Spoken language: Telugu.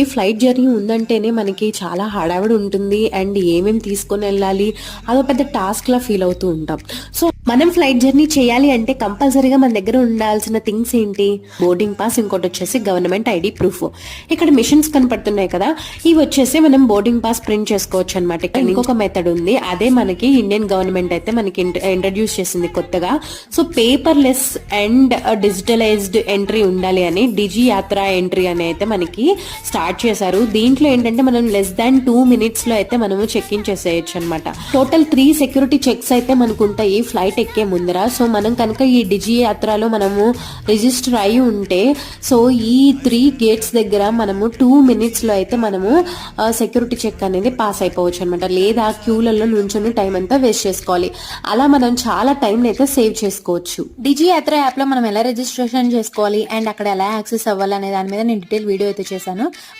ఫ్లైట్ జర్నీ ఉందంటేనే మనకి చాలా హడావిడి ఉంటుంది అండ్ ఏమేమి తీసుకొని వెళ్ళాలి అదో పెద్ద టాస్క్ లా ఫీల్ అవుతూ ఉంటాం. సో మనం ఫ్లైట్ జర్నీ చేయాలి అంటే కంపల్సరీగా మన దగ్గర ఉండాల్సిన థింగ్స్ ఏంటి? బోర్డింగ్ పాస్, ఇంకోటి వచ్చేసి గవర్నమెంట్ ఐడి ప్రూఫ్. ఇక్కడ మిషన్స్ కనపడుతున్నాయి కదా, ఇవి వచ్చేసి మనం బోర్డింగ్ పాస్ ప్రింట్ చేసుకోవచ్చు అనమాట. ఇక్కడ ఇంకొక మెథడ్ ఉంది, అదే మనకి ఇండియన్ గవర్నమెంట్ అయితే మనకి ఇంట్రడ్యూస్ చేసింది కొత్తగా. So paper less and digitalised entry ఉండాలి అని డిజి యాత్ర ఎంట్రీ అని అయితే మనకి స్టార్ట్ చేశారు. దీంట్లో ఏంటంటే మనం లెస్ దాన్ 2 minutes లో అయితే మనము చెక్ ఇన్ చేసేయచ్చు అనమాట. టోటల్ 3 సెక్యూరిటీ చెక్స్ అయితే మనకు ఉంటాయి ఫ్లైట్ ఎక్కే ముందర. సో మనం కనుక ఈ డిజి యాత్రలో మనము రిజిస్టర్ అయి ఉంటే సో ఈ 3 gates దగ్గర మనము 2 minutes లో అయితే మనము సెక్యూరిటీ చెక్ అనేది పాస్ అయిపోవచ్చు అనమాట. లేదా క్యూలలో నుంచొని టైం అంతా వేస్ట్ చేసుకోవాలి. అలా మనం చాలా టైం అయితే సేవ్ చేసుకోవచ్చు. డిజి యాత్ర యాప్ లో మనం ఎలా రిజిస్ట్రేషన్ చేసుకోవాలి అండ్ అక్కడ ఎలా యాక్సెస్ అవ్వాలి అనే దాని మీద నేను డీటెయిల్ వీడియో అయితే చేశాను.